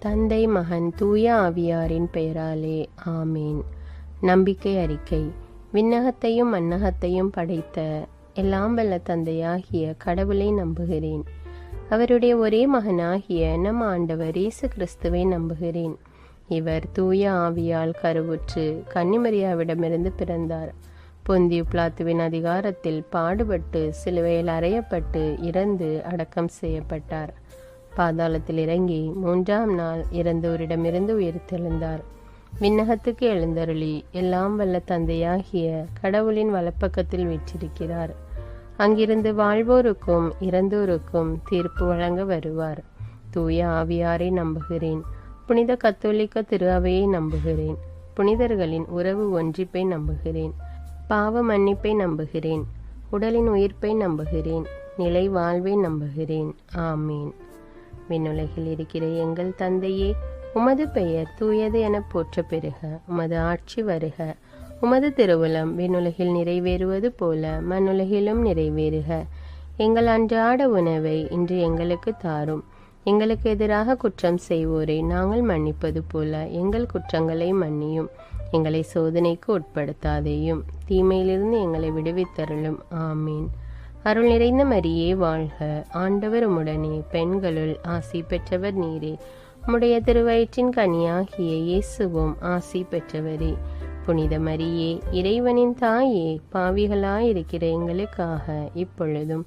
தந்தை, மகன், தூய ஆவியாரின் பெயராலே ஆமீன். நம்பிக்கை அறிக்கை. விண்ணகத்தையும் மண்ணகத்தையும் படைத்த எல்லாம் வல்ல தந்தையாகிய கடவுளை நம்புகிறேன். அவருடைய ஒரே மகனாகிய நம் ஆண்டவர் இயேசு கிறிஸ்துவை நம்புகிறேன். இவர் தூய ஆவியால் கருவுற்று கன்னிமரியாவிடமிருந்து பிறந்தார். பொந்தியு பிலாத்துவின் அதிகாரத்தில் பாடுபட்டு சிலுவையில் அறையப்பட்டு இறந்து அடக்கம் செய்யப்பட்டார். பாதாளத்தில் இறங்கி 3ஆம் நாள் இறந்தோரிடமிருந்து உயிர்த்தெழுந்தார். விண்ணகத்துக்கு எழுந்தருளி எல்லாம் வல்ல தந்தையாகிய கடவுளின் வலப்பக்கத்தில் வீற்றிருக்கிறார். அங்கிருந்து வாழ்வோருக்கும் இறந்தோருக்கும் தீர்ப்பு வழங்க வருவார். தூய ஆவியாரை நம்புகிறேன். புனித கத்தோலிக்க திரு அவையை நம்புகிறேன். புனிதர்களின் உறவு ஒன்றிப்பை நம்புகிறேன். பாவ மன்னிப்பை நம்புகிறேன். உடலின் உயிர்ப்பை நம்புகிறேன். நிலை வாழ்வை நம்புகிறேன். ஆமீன். விண்ணுலகில் இருக்கிற எங்கள் தந்தையே, உமது பெயர் தூயது என போற்ற பெறுக. உமது ஆட்சி வருக. உமது திருவுளம் விண்ணுலகில் நிறைவேறுவது போல மண்ணுலகிலும் நிறைவேறுக. எங்கள் அன்றாட உணவை இன்று எங்களுக்கு தாரும். எங்களுக்கு எதிராக குற்றம் செய்வோரை நாங்கள் மன்னிப்பது போல எங்கள் குற்றங்களை மன்னியும். எங்களை சோதனைக்கு உட்படுத்தாதேயும், தீமையிலிருந்து எங்களை விடுவித்தருளும். ஆமீன். அருள் நிறைந்த மரியே வாழ்க. ஆண்டவர் உம்முடனே, பெண்களுள் ஆசி பெற்றவர் நீரே. உம்முடைய திருவயிற்றின் கனியாகிய இயேசுவும் ஆசி பெற்றவரே. புனித மரியே, இறைவனின் தாயே, பாவிகளாயிருக்கிற எங்களுக்காக இப்பொழுதும்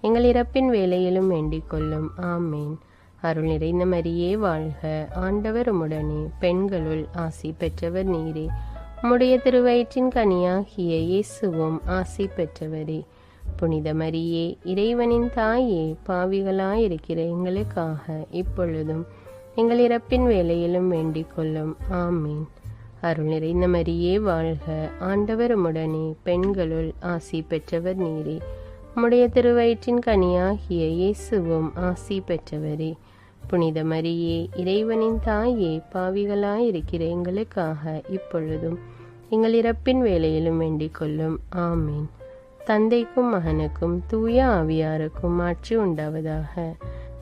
எங்கள் இறப்பின் வேளையிலும் வேண்டிக் கொள்ளும். ஆமீன். அருள் நிறைந்த மரியே வாழ்க. ஆண்டவர் உம்முடனே, பெண்களுள் ஆசி பெற்றவர் நீரே. உம்முடைய திருவயிற்றின் கனியாகிய இயேசுவும் ஆசி பெற்றவரே. புனித மரியே, இறைவனின் தாயே, பாவிகளாயிருக்கிற எங்களுக்காக இப்பொழுதும் எங்கள் இறப்பின் வேளையிலும் வேண்டிக் கொள்ளும். ஆமீன். அருள் நிறைந்த மரியே வாழ்க. ஆண்டவர் உம்முடனே, பெண்களுள் ஆசி பெற்றவர் நீரே. உம்முடைய திருவயிற்றின் கனியாகிய இயேசுவும் ஆசி பெற்றவரே. புனித மரியே, இறைவனின் தாயே, பாவிகளாயிருக்கிற எங்களுக்காக இப்பொழுதும் எங்கள் இறப்பின் வேளையிலும் வேண்டிக் கொள்ளும். ஆமீன். தந்தைக்கும் மகனுக்கும் தூய ஆவியாருக்கும் ஆட்சி உண்டாவதாக.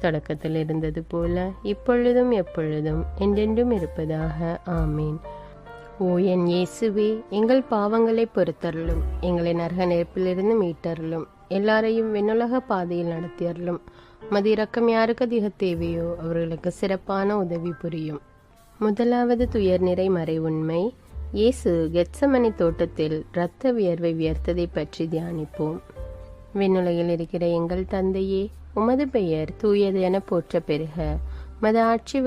தொடக்கத்தில் இருந்தது போல இப்பொழுதும் எப்பொழுதும் என்றென்றும் இருப்பதாக. ஆமீன். ஓ என் இயேசுவே, எங்கள் பாவங்களை பொறுத்தருளும். எங்களை நரக நெருப்பிலிருந்து மீட்டருளும். எல்லாரையும் விண்ணுலக பாதையில் நடத்தியருளும். மது இரக்கம் யாருக்கு அதிக தேவையோ அவர்களுக்கு சிறப்பான உதவி புரியும். முதலாவது துயர்நிறை மறை உண்மை. இயேசு கெத்சமனி தோட்டத்தில் இரத்த வியர்வை வியர்த்ததை பற்றி தியானிப்போம். விண்ணுலகில் இருக்கிற எங்கள் தந்தையே, உமது பெயர் தூயது என போற்ற பெறுக. உமது ஆட்சி